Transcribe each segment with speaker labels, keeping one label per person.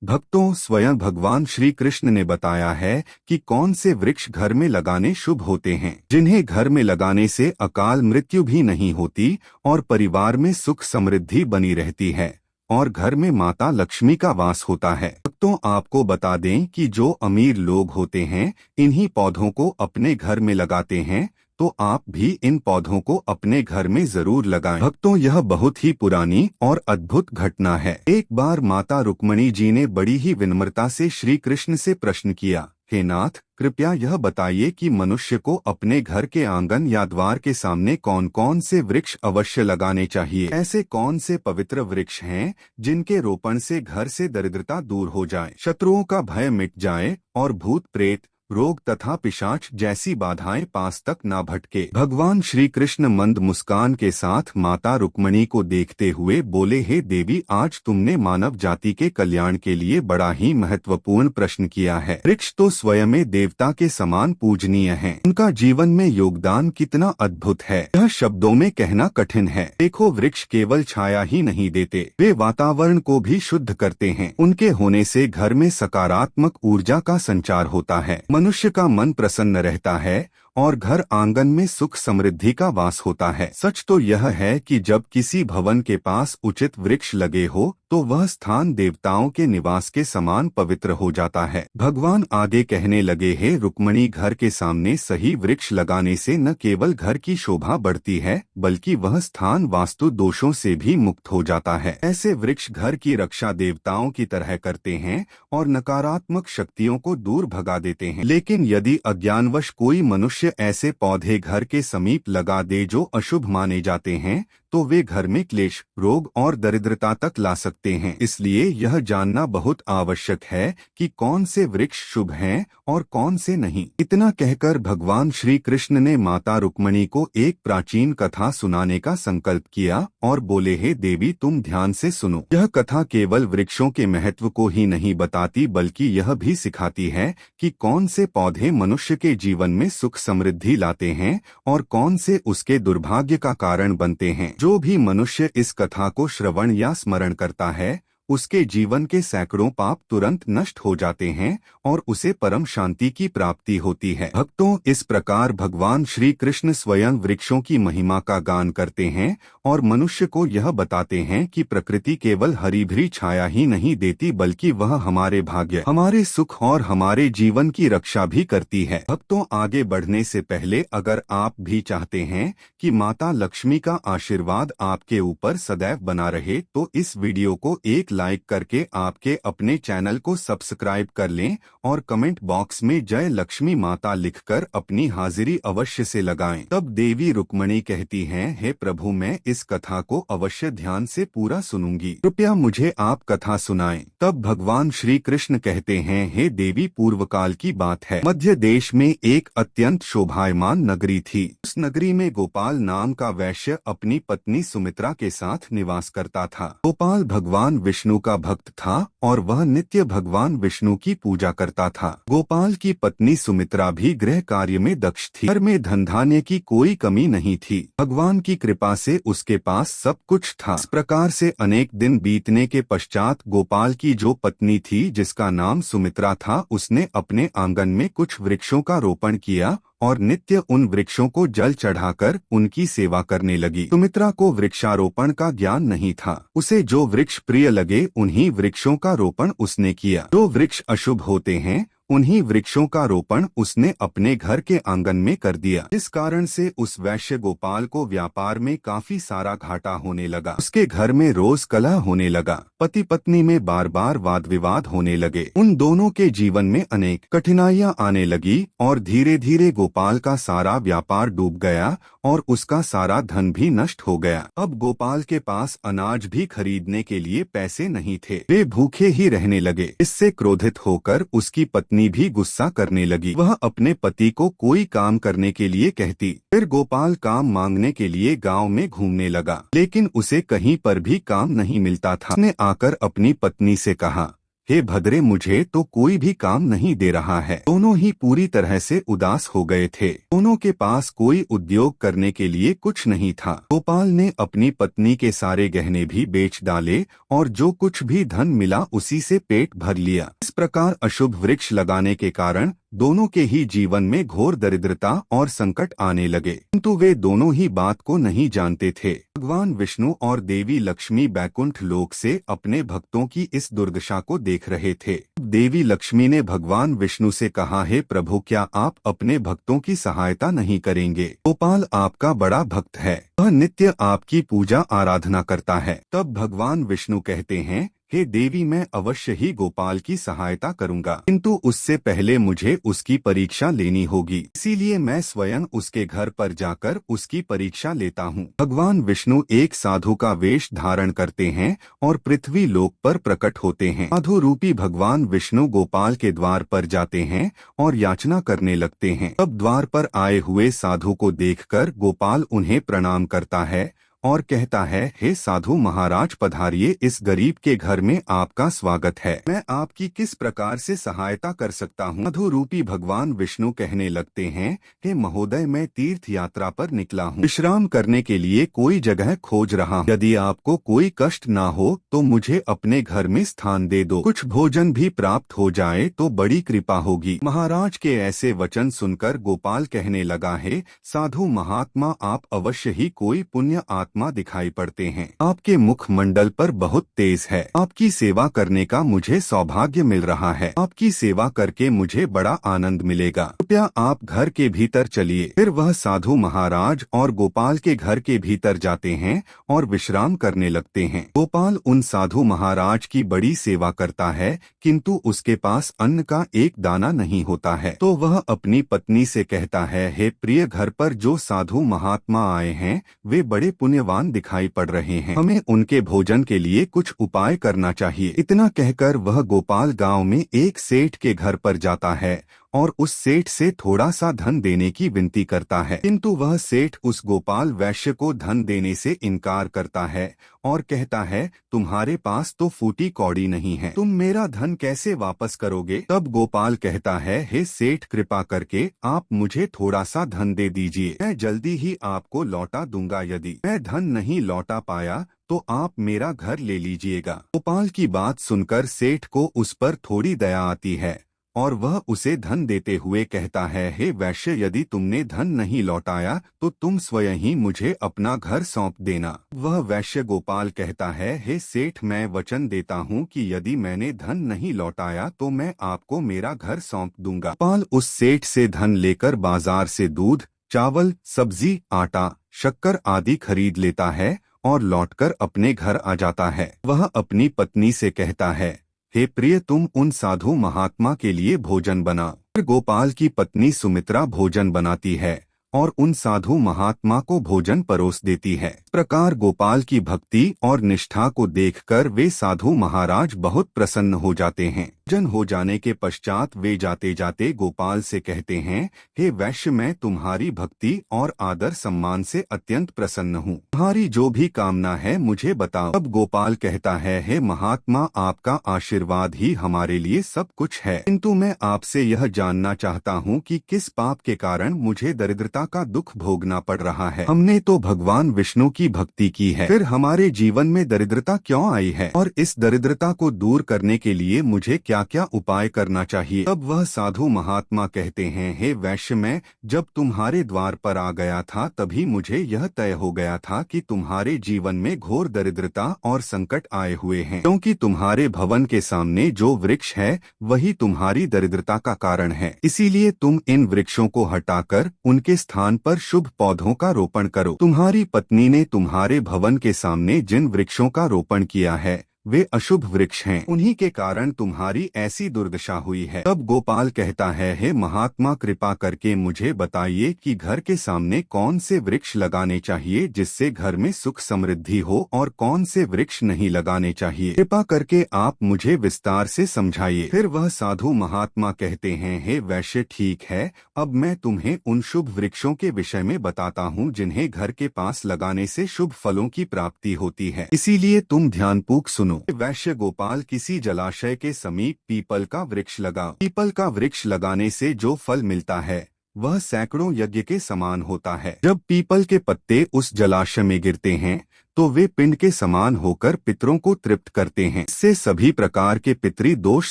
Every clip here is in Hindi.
Speaker 1: भक्तों, स्वयं भगवान श्री कृष्ण ने बताया है कि कौन से वृक्ष घर में लगाने शुभ होते हैं, जिन्हें घर में लगाने से अकाल मृत्यु भी नहीं होती और परिवार में सुख समृद्धि बनी रहती है और घर में माता लक्ष्मी का वास होता है। भक्तों, आपको बता दें कि जो अमीर लोग होते हैं इन्हीं पौधों को अपने घर में लगाते हैं, तो आप भी इन पौधों को अपने घर में जरूर लगाएं। भक्तों, यह बहुत ही पुरानी और अद्भुत घटना है। एक बार माता रुक्मणी जी ने बड़ी ही विनम्रता से श्री कृष्ण से प्रश्न किया, हे नाथ, कृपया यह बताइए कि मनुष्य को अपने घर के आंगन या द्वार के सामने कौन कौन से वृक्ष अवश्य लगाने चाहिए। ऐसे कौन से पवित्र वृक्ष हैं जिनके रोपण से घर से दरिद्रता दूर हो जाए, शत्रुओं का भय मिट जाए और भूत प्रेत, रोग तथा पिशाच जैसी बाधाएं पास तक ना भटके। भगवान श्री कृष्ण मंद मुस्कान के साथ माता रुक्मणी को देखते हुए बोले, हे देवी, आज तुमने मानव जाति के कल्याण के लिए बड़ा ही महत्वपूर्ण प्रश्न किया है। वृक्ष तो स्वयं में देवता के समान पूजनीय हैं। उनका जीवन में योगदान कितना अद्भुत है, यह शब्दों में कहना कठिन है। देखो, वृक्ष केवल छाया ही नहीं देते, वे वातावरण को भी शुद्ध करते हैं। उनके होने से घर में सकारात्मक ऊर्जा का संचार होता है, मनुष्य का मन प्रसन्न रहता है और घर आंगन में सुख समृद्धि का वास होता है। सच तो यह है कि जब किसी भवन के पास उचित वृक्ष लगे हो तो वह स्थान देवताओं के निवास के समान पवित्र हो जाता है। भगवान आगे कहने लगे, हे रुक्मणी, घर के सामने सही वृक्ष लगाने से न केवल घर की शोभा बढ़ती है बल्कि वह स्थान वास्तु दोषों से भी मुक्त हो जाता है। ऐसे वृक्ष घर की रक्षा देवताओं की तरह करते हैं और नकारात्मक शक्तियों को दूर भगा देते हैं। लेकिन यदि अज्ञानवश कोई मनुष्य ऐसे पौधे घर के समीप लगा दे जो अशुभ माने जाते हैं, तो वे घर में क्लेश, रोग और दरिद्रता तक ला सकते हैं। इसलिए यह जानना बहुत आवश्यक है कि कौन से वृक्ष शुभ हैं और कौन से नहीं। इतना कहकर भगवान श्री कृष्ण ने माता रुक्मणी को एक प्राचीन कथा सुनाने का संकल्प किया और बोले, हे देवी, तुम ध्यान से सुनो। यह कथा केवल वृक्षों के महत्व को ही नहीं बताती बल्कि यह भी सिखाती है कि कौन से पौधे मनुष्य के जीवन में सुख समृद्धि लाते हैं और कौन से उसके दुर्भाग्य का कारण बनते हैं। जो भी मनुष्य इस कथा को श्रवण या स्मरण करता है उसके जीवन के सैकड़ों पाप तुरंत नष्ट हो जाते हैं और उसे परम शांति की प्राप्ति होती है। भक्तों, इस प्रकार भगवान श्री कृष्ण स्वयं वृक्षों की महिमा का गान करते हैं और मनुष्य को यह बताते हैं कि प्रकृति केवल हरी भरी छाया ही नहीं देती बल्कि वह हमारे भाग्य, हमारे सुख और हमारे जीवन की रक्षा भी करती है। भक्तों, आगे बढ़ने से पहले अगर आप भी चाहते हैं कि माता लक्ष्मी का आशीर्वाद आपके ऊपर सदैव बना रहे तो इस वीडियो को एक लाइक करके आपके अपने चैनल को सब्सक्राइब कर लें और कमेंट बॉक्स में जय लक्ष्मी माता लिखकर अपनी हाजिरी अवश्य से लगाएं। तब देवी रुक्मणी कहती हैं, हे प्रभु, मैं इस कथा को अवश्य ध्यान से पूरा सुनूंगी, कृपया मुझे आप कथा सुनाएं। तब भगवान श्री कृष्ण कहते हैं, हे देवी, पूर्व काल की बात है। मध्य देश में एक अत्यंत शोभायमान नगरी थी। उस नगरी में गोपाल नाम का वैश्य अपनी पत्नी सुमित्रा के साथ निवास करता था। गोपाल भगवान विष्णु का भक्त था और वह नित्य भगवान विष्णु की पूजा करता था। गोपाल की पत्नी सुमित्रा भी गृह कार्य में दक्ष थी। घर में धन धान्य की कोई कमी नहीं थी। भगवान की कृपा से उसके पास सब कुछ था। इस प्रकार से अनेक दिन बीतने के पश्चात गोपाल की जो पत्नी थी जिसका नाम सुमित्रा था, उसने अपने आंगन में कुछ वृक्षों का रोपण किया और नित्य उन वृक्षों को जल चढ़ाकर उनकी सेवा करने लगी। सुमित्रा को वृक्षारोपण का ज्ञान नहीं था। उसे जो वृक्ष प्रिय लगे उन्हीं वृक्षों का रोपण उसने किया। जो वृक्ष अशुभ होते हैं उन्हीं वृक्षों का रोपण उसने अपने घर के आंगन में कर दिया। इस कारण से उस वैश्य गोपाल को व्यापार में काफी सारा घाटा होने लगा। उसके घर में रोज कलह होने लगा। पति पत्नी में बार बार वाद विवाद होने लगे। उन दोनों के जीवन में अनेक कठिनाइयां आने लगी और धीरे धीरे गोपाल का सारा व्यापार डूब गया और उसका सारा धन भी नष्ट हो गया। अब गोपाल के पास अनाज भी खरीदने के लिए पैसे नहीं थे। वे भूखे ही रहने लगे। इससे क्रोधित होकर उसकी पत्नी भी गुस्सा करने लगी। वह अपने पति को कोई काम करने के लिए कहती। फिर गोपाल काम मांगने के लिए गांव में घूमने लगा, लेकिन उसे कहीं पर भी काम नहीं मिलता था। उसने आकर अपनी पत्नी से कहा, हे भद्रे, मुझे तो कोई भी काम नहीं दे रहा है। दोनों ही पूरी तरह से उदास हो गए थे। दोनों के पास कोई उद्योग करने के लिए कुछ नहीं था। गोपाल ने अपनी पत्नी के सारे गहने भी बेच डाले और जो कुछ भी धन मिला उसी से पेट भर लिया। इस प्रकार अशुभ वृक्ष लगाने के कारण दोनों के ही जीवन में घोर दरिद्रता और संकट आने लगे, किंतु वे दोनों ही बात को नहीं जानते थे। भगवान विष्णु और देवी लक्ष्मी बैकुंठ लोक से अपने भक्तों की इस दुर्दशा को देख रहे थे। देवी लक्ष्मी ने भगवान विष्णु से कहा, हे प्रभु, क्या आप अपने भक्तों की सहायता नहीं करेंगे? गोपाल आपका बड़ा भक्त है, वह नित्य आपकी पूजा आराधना करता है। तब भगवान विष्णु कहते हैं, हे देवी, मैं अवश्य ही गोपाल की सहायता करूंगा, किंतु उससे पहले मुझे उसकी परीक्षा लेनी होगी। इसीलिए मैं स्वयं उसके घर पर जाकर उसकी परीक्षा लेता हूँ। भगवान विष्णु एक साधु का वेश धारण करते हैं और पृथ्वी लोक पर प्रकट होते हैं। साधु रूपी भगवान विष्णु गोपाल के द्वार पर जाते हैं और याचना करने लगते हैं। तब द्वार पर आए हुए साधु को देखकर गोपाल उन्हें प्रणाम करता है और कहता है, हे साधु महाराज, पधारिए, इस गरीब के घर में आपका स्वागत है। मैं आपकी किस प्रकार से सहायता कर सकता हूँ? साधु रूपी भगवान विष्णु कहने लगते हैं, हे महोदय, मैं तीर्थ यात्रा पर निकला हूँ, विश्राम करने के लिए कोई जगह खोज रहा हूँ। यदि आपको कोई कष्ट ना हो तो मुझे अपने घर में स्थान दे दो। कुछ भोजन भी प्राप्त हो जाए तो बड़ी कृपा होगी। महाराज के ऐसे वचन सुनकर गोपाल कहने लगा, है साधु महात्मा, आप अवश्य ही कोई पुण्य आत्मा दिखाई पड़ते हैं। आपके मुखमंडल पर बहुत तेज है। आपकी सेवा करने का मुझे सौभाग्य मिल रहा है। आपकी सेवा करके मुझे बड़ा आनंद मिलेगा। कृपया आप घर के भीतर चलिए। फिर वह साधु महाराज और गोपाल के घर के भीतर जाते हैं और विश्राम करने लगते हैं। गोपाल उन साधु महाराज की बड़ी सेवा करता है, किंतु उसके पास अन्न का एक दाना नहीं होता है। तो वह अपनी पत्नी से कहता है, हे प्रिय, घर पर जो साधु महात्मा आए हैं वे बड़े पुण्यवान दिखाई पड़ रहे हैं। हमें उनके भोजन के लिए कुछ उपाय करना चाहिए। इतना कहकर वह गोपाल गांव में एक सेठ के घर पर जाता है और उस सेठ से थोड़ा सा धन देने की विनती करता है, किंतु वह सेठ उस गोपाल वैश्य को धन देने से इनकार करता है और कहता है, तुम्हारे पास तो फूटी कौड़ी नहीं है, तुम मेरा धन कैसे वापस करोगे? तब गोपाल कहता है, हे सेठ, कृपा करके आप मुझे थोड़ा सा धन दे दीजिए, मैं जल्दी ही आपको लौटा दूंगा। यदि मैं धन नहीं लौटा पाया तो आप मेरा घर ले लीजिएगा। गोपाल की बात सुनकर सेठ को उस पर थोड़ी दया आती है और वह उसे धन देते हुए कहता है, हे वैश्य, यदि तुमने धन नहीं लौटाया तो तुम स्वयं ही मुझे अपना घर सौंप देना। वह वैश्य गोपाल कहता है, हे सेठ, मैं वचन देता हूँ कि यदि मैंने धन नहीं लौटाया तो मैं आपको मेरा घर सौंप दूंगा। गोपाल उस सेठ से धन लेकर बाजार से दूध, चावल, सब्जी, आटा, शक्कर आदि खरीद लेता है और लौटकर अपने घर आ जाता है। वह अपनी पत्नी से कहता है, हे प्रिय, तुम उन साधु महात्मा के लिए भोजन बना। फिर गोपाल की पत्नी सुमित्रा भोजन बनाती है और उन साधु महात्मा को भोजन परोस देती है। इस प्रकार गोपाल की भक्ति और निष्ठा को देखकर वे साधु महाराज बहुत प्रसन्न हो जाते हैं। जन हो जाने के पश्चात वे जाते जाते गोपाल से कहते हैं, हे वैश्य, मैं तुम्हारी भक्ति और आदर सम्मान से अत्यंत प्रसन्न हूँ। तुम्हारी जो भी कामना है मुझे बताओ। अब गोपाल कहता है, हे महात्मा, आपका आशीर्वाद ही हमारे लिए सब कुछ है, किंतु मैं आपसे यह जानना चाहता हूँ कि किस पाप के कारण मुझे दरिद्रता का दुख भोगना पड़ रहा है। हमने तो भगवान विष्णु की भक्ति की है, फिर हमारे जीवन में दरिद्रता क्यों आई है और इस दरिद्रता को दूर करने के लिए मुझे क्या क्या उपाय करना चाहिए? तब वह साधु महात्मा कहते हैं, हे वैश्य, मैं जब तुम्हारे द्वार पर आ गया था तभी मुझे यह तय हो गया था कि तुम्हारे जीवन में घोर दरिद्रता और संकट आए हुए हैं, क्योंकि तुम्हारे भवन के सामने जो वृक्ष है वही तुम्हारी दरिद्रता का कारण है। इसीलिए तुम इन वृक्षों को हटाकर उनके स्थान पर शुभ पौधों का रोपण करो। तुम्हारी पत्नी ने तुम्हारे भवन के सामने जिन वृक्षों का रोपण किया है वे अशुभ वृक्ष हैं, उन्हीं के कारण तुम्हारी ऐसी दुर्दशा हुई है। तब गोपाल कहता है, हे महात्मा, कृपा करके मुझे बताइए कि घर के सामने कौन से वृक्ष लगाने चाहिए जिससे घर में सुख समृद्धि हो और कौन से वृक्ष नहीं लगाने चाहिए। कृपा करके आप मुझे विस्तार से समझाइए। फिर वह साधु महात्मा कहते हैं, हे वैश्य, ठीक है, अब मैं तुम्हें उन शुभ वृक्षों के विषय में बताता हूँ जिन्हें घर के पास लगाने से शुभ फलों की प्राप्ति होती है। इसीलिए तुम ध्यानपूर्वक सुनो। वैश्य गोपाल किसी जलाशय के समीप पीपल का वृक्ष लगा। पीपल का वृक्ष लगाने से जो फल मिलता है वह सैकड़ों यज्ञ के समान होता है। जब पीपल के पत्ते उस जलाशय में गिरते हैं तो वे पिंड के समान होकर पितरों को तृप्त करते हैं। इससे सभी प्रकार के पितरी दोष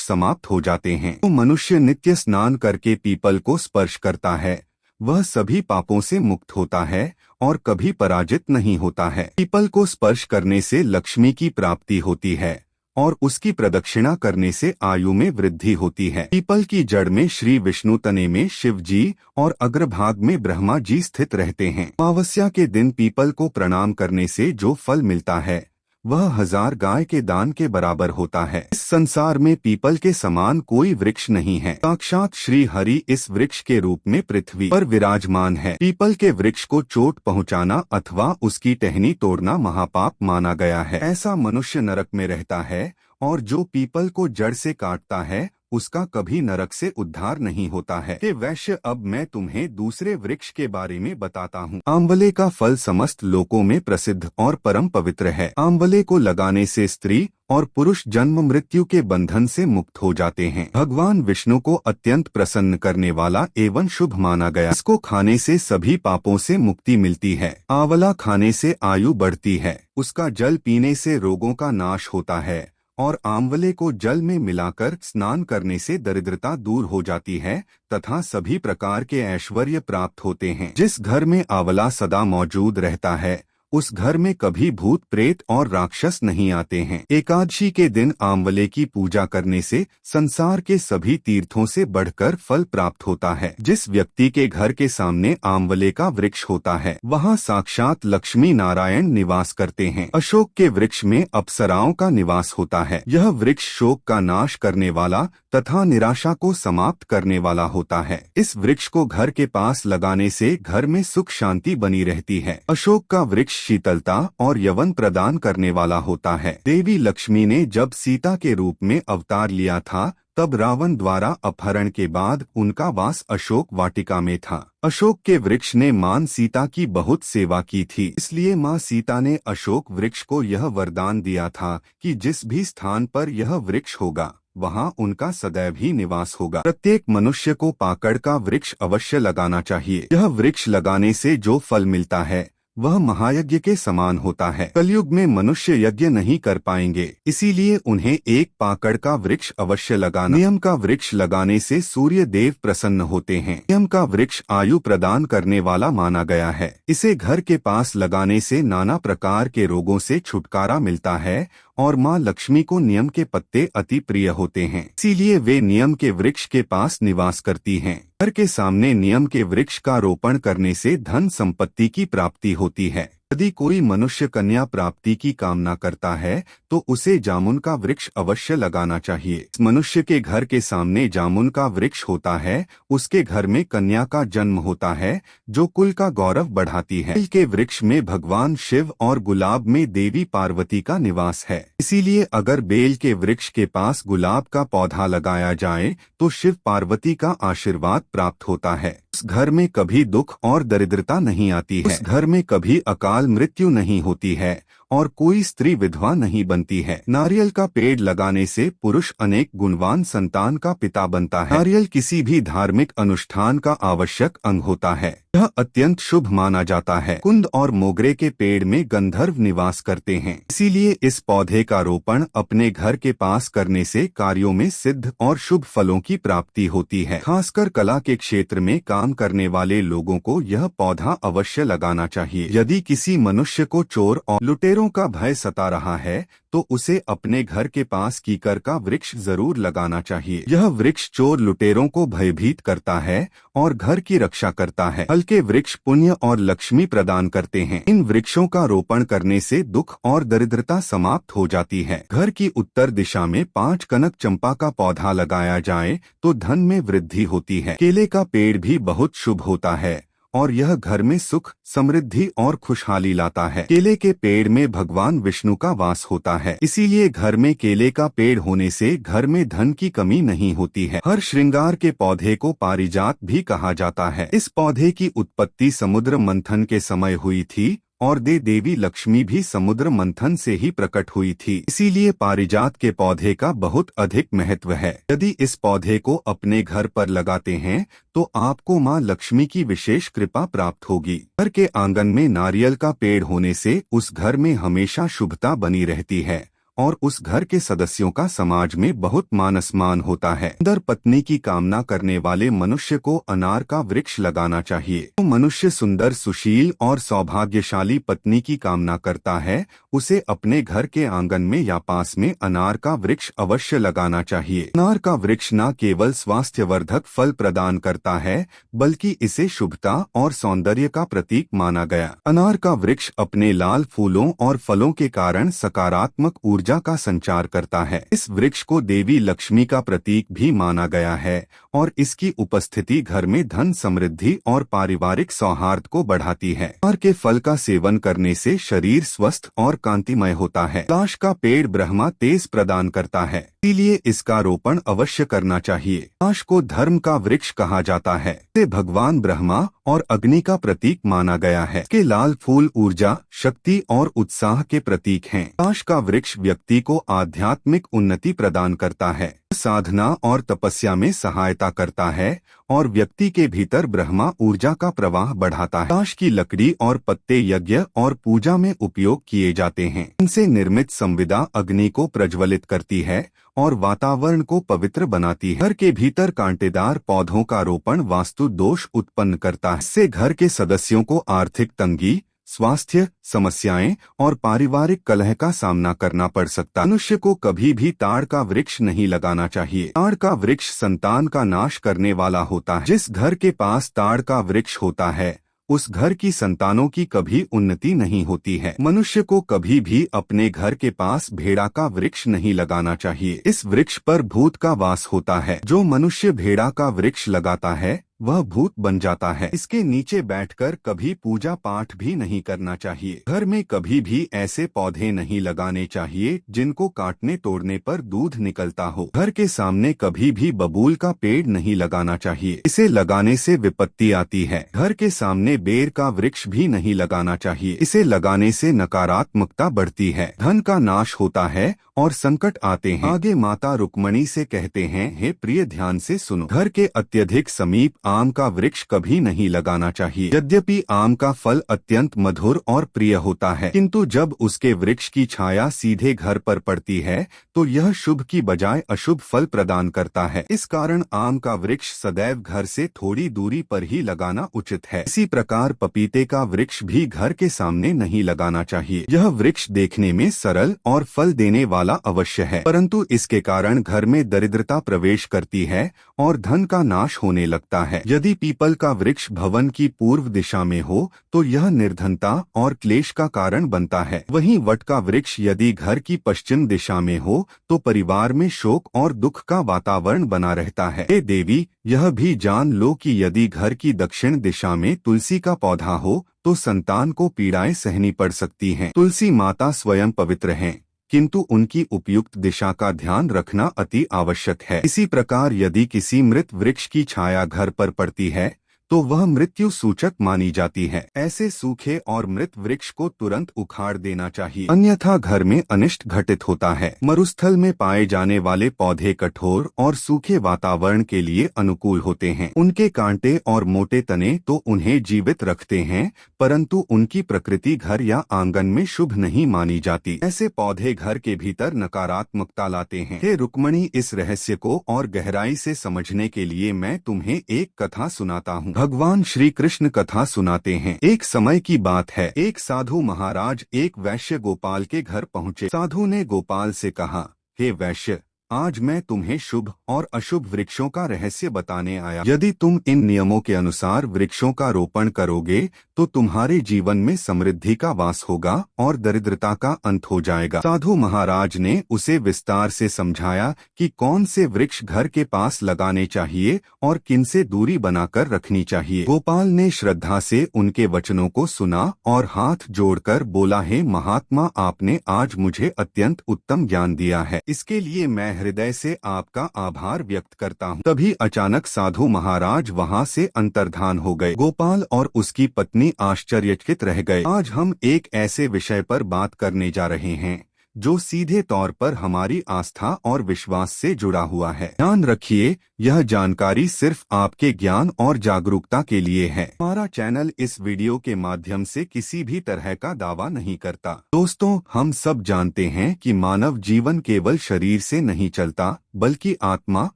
Speaker 1: समाप्त हो जाते हैं। तो मनुष्य नित्य स्नान करके पीपल को स्पर्श करता है वह सभी पापों से मुक्त होता है और कभी पराजित नहीं होता है। पीपल को स्पर्श करने से लक्ष्मी की प्राप्ति होती है और उसकी प्रदक्षिणा करने से आयु में वृद्धि होती है। पीपल की जड़ में श्री विष्णु, तने में शिव जी और अग्रभाग में ब्रह्मा जी स्थित रहते हैं। अमावस्या के दिन पीपल को प्रणाम करने से जो फल मिलता है वह 1000 गाय के दान के बराबर होता है। इस संसार में पीपल के समान कोई वृक्ष नहीं है। साक्षात श्री हरि इस वृक्ष के रूप में पृथ्वी पर विराजमान है। पीपल के वृक्ष को चोट पहुंचाना अथवा उसकी टहनी तोड़ना महापाप माना गया है। ऐसा मनुष्य नरक में रहता है और जो पीपल को जड़ से काटता है उसका कभी नरक से उद्धार नहीं होता है। कि वैश्य, अब मैं तुम्हें दूसरे वृक्ष के बारे में बताता हूँ। आंवले का फल समस्त लोकों में प्रसिद्ध और परम पवित्र है। आंवले को लगाने से स्त्री और पुरुष जन्म मृत्यु के बंधन से मुक्त हो जाते हैं। भगवान विष्णु को अत्यंत प्रसन्न करने वाला एवं शुभ माना गया। इसको खाने से सभी पापों से मुक्ति मिलती है। आंवला खाने से आयु बढ़ती है। उसका जल पीने से रोगों का नाश होता है और आंवले को जल में मिलाकर स्नान करने से दरिद्रता दूर हो जाती है तथा सभी प्रकार के ऐश्वर्य प्राप्त होते हैं। जिस घर में आंवला सदा मौजूद रहता है उस घर में कभी भूत प्रेत और राक्षस नहीं आते हैं। एकादशी के दिन आंवले की पूजा करने से संसार के सभी तीर्थों से बढ़कर फल प्राप्त होता है। जिस व्यक्ति के घर के सामने आंवले का वृक्ष होता है वहाँ साक्षात लक्ष्मी नारायण निवास करते हैं। अशोक के वृक्ष में अप्सराओं का निवास होता है। यह वृक्ष शोक का नाश करने वाला तथा निराशा को समाप्त करने वाला होता है। इस वृक्ष को घर के पास लगाने से घर में सुख शांति बनी रहती है। अशोक का वृक्ष शीतलता और यवन प्रदान करने वाला होता है। देवी लक्ष्मी ने जब सीता के रूप में अवतार लिया था तब रावण द्वारा अपहरण के बाद उनका वास अशोक वाटिका में था। अशोक के वृक्ष ने मां सीता की बहुत सेवा की थी, इसलिए मां सीता ने अशोक वृक्ष को यह वरदान दिया था कि जिस भी स्थान पर यह वृक्ष होगा वहाँ उनका सदैव ही निवास होगा। प्रत्येक मनुष्य को पाकड़ का वृक्ष अवश्य लगाना चाहिए। यह वृक्ष लगाने से जो फल मिलता है वह महायज्ञ के समान होता है। कलयुग में मनुष्य यज्ञ नहीं कर पाएंगे, इसीलिए उन्हें एक पाकड़ का वृक्ष अवश्य लगाना। नियम का वृक्ष लगाने से सूर्य देव प्रसन्न होते हैं। नियम का वृक्ष आयु प्रदान करने वाला माना गया है। इसे घर के पास लगाने से नाना प्रकार के रोगों से छुटकारा मिलता है और माँ लक्ष्मी को नियम के पत्ते अति प्रिय होते हैं, इसीलिए वे नियम के वृक्ष के पास निवास करती हैं। घर के सामने नियम के वृक्ष का रोपण करने से धन संपत्ति की प्राप्ति होती है। यदि कोई मनुष्य कन्या प्राप्ति की कामना करता है तो उसे जामुन का वृक्ष अवश्य लगाना चाहिए। इस मनुष्य के घर के सामने जामुन का वृक्ष होता है उसके घर में कन्या का जन्म होता है जो कुल का गौरव बढ़ाती है। बेल के वृक्ष में भगवान शिव और गुलाब में देवी पार्वती का निवास है, इसीलिए अगर बेल के वृक्ष के पास गुलाब का पौधा लगाया जाए तो शिव पार्वती का आशीर्वाद प्राप्त होता है। उस घर में कभी दुख और दरिद्रता नहीं आती है। उस घर में कभी अकाल मृत्यु नहीं होती है और कोई स्त्री विधवा नहीं बनती है। नारियल का पेड़ लगाने से पुरुष अनेक गुणवान संतान का पिता बनता है। नारियल किसी भी धार्मिक अनुष्ठान का आवश्यक अंग होता है। यह अत्यंत शुभ माना जाता है। कुंद और मोगरे के पेड़ में गंधर्व निवास करते हैं, इसीलिए इस पौधे का रोपण अपने घर के पास करने से कार्यों में सिद्ध और शुभ फलों की प्राप्ति होती है। खासकर कला के क्षेत्र में काम करने वाले लोगों को यह पौधा अवश्य लगाना चाहिए। यदि किसी मनुष्य को चोर और लुटेरों का भय सता रहा है तो उसे अपने घर के पास कीकर का वृक्ष जरूर लगाना चाहिए। यह वृक्ष चोर लुटेरों को भयभीत करता है और घर की रक्षा करता है। हल्के वृक्ष पुण्य और लक्ष्मी प्रदान करते हैं। इन वृक्षों का रोपण करने से दुख और दरिद्रता समाप्त हो जाती है। घर की उत्तर दिशा में 5 कनक चंपा का पौधा लगाया जाए तो धन में वृद्धि होती है। केले का पेड़ भी बहुत शुभ होता है और यह घर में सुख, समृद्धि और खुशहाली लाता है। केले के पेड़ में भगवान विष्णु का वास होता है, इसीलिए घर में केले का पेड़ होने से घर में धन की कमी नहीं होती है। हर श्रृंगार के पौधे को पारिजात भी कहा जाता है। इस पौधे की उत्पत्ति समुद्र मंथन के समय हुई थी और देवी लक्ष्मी भी समुद्र मंथन से ही प्रकट हुई थी। इसीलिए पारिजात के पौधे का बहुत अधिक महत्व है। यदि इस पौधे को अपने घर पर लगाते हैं तो आपको मां लक्ष्मी की विशेष कृपा प्राप्त होगी। घर के आंगन में नारियल का पेड़ होने से उस घर में हमेशा शुभता बनी रहती है और उस घर के सदस्यों का समाज में बहुत मान सम्मान होता है। सुंदर पत्नी की कामना करने वाले मनुष्य को अनार का वृक्ष लगाना चाहिए। जो मनुष्य सुंदर, सुशील और सौभाग्यशाली पत्नी की कामना करता है उसे अपने घर के आंगन में या पास में अनार का वृक्ष अवश्य लगाना चाहिए। अनार का वृक्ष न केवल स्वास्थ्यवर्धक फल प्रदान करता है बल्कि इसे शुभता और सौंदर्य का प्रतीक माना गया। अनार का वृक्ष अपने लाल फूलों और फलों के कारण सकारात्मक ऊर्जा का संचार करता है। इस वृक्ष को देवी लक्ष्मी का प्रतीक भी माना गया है और इसकी उपस्थिति घर में धन, समृद्धि और पारिवारिक सौहार्द को बढ़ाती है। अनार के फल का सेवन करने से शरीर स्वस्थ और कांतिमय होता है। पलाश का पेड़ ब्रह्मा तेज प्रदान करता है, इसीलिए इसका रोपण अवश्य करना चाहिए। पलाश को धर्म का वृक्ष कहा जाता है। इसे भगवान ब्रह्मा और अग्नि का प्रतीक माना गया है। इसके लाल फूल ऊर्जा, शक्ति और उत्साह के प्रतीक हैं। पलाश का वृक्ष व्यक्ति को आध्यात्मिक उन्नति प्रदान करता है, साधना और तपस्या में सहायता करता है और व्यक्ति के भीतर ब्रह्मा ऊर्जा का प्रवाह बढ़ाता है। पलाश की लकड़ी और पत्ते यज्ञ और पूजा में उपयोग किए जाते हैं। इनसे निर्मित संविदा अग्नि को प्रज्वलित करती है और वातावरण को पवित्र बनाती है। घर के भीतर कांटेदार पौधों का रोपण वास्तु दोष उत्पन्न करता है। इससे घर के सदस्यों को आर्थिक तंगी, स्वास्थ्य समस्याएं और पारिवारिक कलह का सामना करना पड़ सकता है। मनुष्य को कभी भी ताड़ का वृक्ष नहीं लगाना चाहिए। ताड़ का वृक्ष संतान का नाश करने वाला होता है। जिस घर के पास ताड़ का वृक्ष होता है उस घर की संतानों की कभी उन्नति नहीं होती है। मनुष्य को कभी भी अपने घर के पास भेड़ा का वृक्ष नहीं लगाना चाहिए। इस वृक्ष पर भूत का वास होता है। जो मनुष्य भेड़ा का वृक्ष लगाता है वह भूत बन जाता है। इसके नीचे बैठकर कभी पूजा पाठ भी नहीं करना चाहिए। घर में कभी भी ऐसे पौधे नहीं लगाने चाहिए जिनको काटने तोड़ने पर दूध निकलता हो। घर के सामने कभी भी बबूल का पेड़ नहीं लगाना चाहिए। इसे लगाने से विपत्ति आती है। घर के सामने बेर का वृक्ष भी नहीं लगाना चाहिए। इसे लगाने से नकारात्मकता बढ़ती है, धन का नाश होता है और संकट आते हैं। आगे माता रुक्मणी से कहते हैं, हे प्रिय ध्यान से सुनो। घर के अत्यधिक समीप आम का वृक्ष कभी नहीं लगाना चाहिए। यद्यपि आम का फल अत्यंत मधुर और प्रिय होता है किंतु जब उसके वृक्ष की छाया सीधे घर पर पड़ती है तो यह शुभ की बजाय अशुभ फल प्रदान करता है। इस कारण आम का वृक्ष सदैव घर से थोड़ी दूरी पर ही लगाना उचित है। इसी प्रकार पपीते का वृक्ष भी घर के सामने नहीं लगाना चाहिए। यह वृक्ष देखने में सरल और फल देने वाला अवश्य है परंतु इसके कारण घर में दरिद्रता प्रवेश करती है और धन का नाश होने लगता है। यदि पीपल का वृक्ष भवन की पूर्व दिशा में हो तो यह निर्धनता और क्लेश का कारण बनता है। वहीं वट का वृक्ष यदि घर की पश्चिम दिशा में हो तो परिवार में शोक और दुख का वातावरण बना रहता है। हे देवी, यह भी जान लो कि यदि घर की दक्षिण दिशा में तुलसी का पौधा हो तो संतान को पीड़ाएं सहनी पड़ सकती हैं। तुलसी माता स्वयं पवित्र हैं किंतु उनकी उपयुक्त दिशा का ध्यान रखना अति आवश्यक है। इसी प्रकार यदि किसी मृत वृक्ष की छाया घर पर पड़ती है तो वह मृत्यु सूचक मानी जाती है। ऐसे सूखे और मृत वृक्ष को तुरंत उखाड़ देना चाहिए, अन्यथा घर में अनिष्ट घटित होता है। मरुस्थल में पाए जाने वाले पौधे कठोर और सूखे वातावरण के लिए अनुकूल होते हैं। उनके कांटे और मोटे तने तो उन्हें जीवित रखते हैं परंतु उनकी प्रकृति घर या आंगन में शुभ नहीं मानी जाती। ऐसे पौधे घर के भीतर नकारात्मकता लाते हैं। हे रुक्मणी, इस रहस्य को और गहराई से समझने के लिए मैं तुम्हें एक कथा सुनाता हूँ। भगवान श्री कृष्ण कथा सुनाते हैं। एक समय की बात है, एक साधु महाराज एक वैश्य गोपाल के घर पहुँचे। साधु ने गोपाल से कहा, हे वैश्य, आज मैं तुम्हें शुभ और अशुभ वृक्षों का रहस्य बताने आया। यदि तुम इन नियमों के अनुसार वृक्षों का रोपण करोगे तो तुम्हारे जीवन में समृद्धि का वास होगा और दरिद्रता का अंत हो जाएगा। साधु महाराज ने उसे विस्तार से समझाया कि कौन से वृक्ष घर के पास लगाने चाहिए और किन से दूरी बनाकर रखनी चाहिए। गोपाल ने श्रद्धा से उनके वचनों को सुना और हाथ जोड़कर बोला, हे महात्मा, आपने आज मुझे अत्यंत उत्तम ज्ञान दिया है। इसके लिए मैं हृदय से आपका आभार व्यक्त करता हूँ। तभी अचानक साधु महाराज वहाँ से अंतर्धान हो गए। गोपाल और उसकी पत्नी आश्चर्यचकित रह गए। आज हम एक ऐसे विषय पर बात करने जा रहे हैं जो सीधे तौर पर हमारी आस्था और विश्वास से जुड़ा हुआ है। ध्यान रखिए, यह जानकारी सिर्फ आपके ज्ञान और जागरूकता के लिए है। हमारा चैनल इस वीडियो के माध्यम से किसी भी तरह का दावा नहीं करता। दोस्तों, हम सब जानते हैं कि मानव जीवन केवल शरीर से नहीं चलता, बल्कि आत्मा,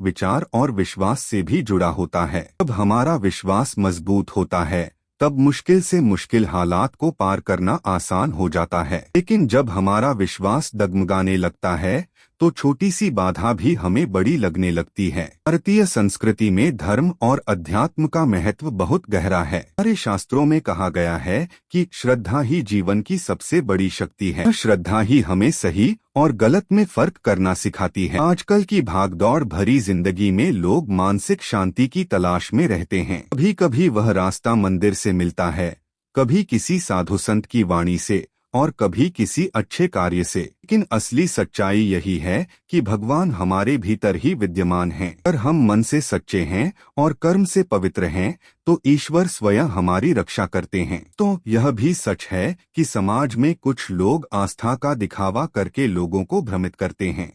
Speaker 1: विचार और विश्वास से भी जुड़ा होता है। जब हमारा विश्वास मजबूत होता है, तब मुश्किल से मुश्किल हालात को पार करना आसान हो जाता है। लेकिन जब हमारा विश्वास डगमगाने लगता है, तो छोटी सी बाधा भी हमें बड़ी लगने लगती है। भारतीय संस्कृति में धर्म और अध्यात्म का महत्व बहुत गहरा है। हमारे शास्त्रों में कहा गया है कि श्रद्धा ही जीवन की सबसे बड़ी शक्ति है। श्रद्धा ही हमें सही और गलत में फर्क करना सिखाती है। आजकल की भागदौड़ भरी जिंदगी में लोग मानसिक शांति की तलाश में रहते हैं। कभी कभी वह रास्ता मंदिर से मिलता है, कभी किसी साधु संत की वाणी से और कभी किसी अच्छे कार्य से। लेकिन असली सच्चाई यही है कि भगवान हमारे भीतर ही विद्यमान हैं। अगर हम मन से सच्चे हैं और कर्म से पवित्र हैं, तो ईश्वर स्वयं हमारी रक्षा करते हैं। तो यह भी सच है कि समाज में कुछ लोग आस्था का दिखावा करके लोगों को भ्रमित करते हैं।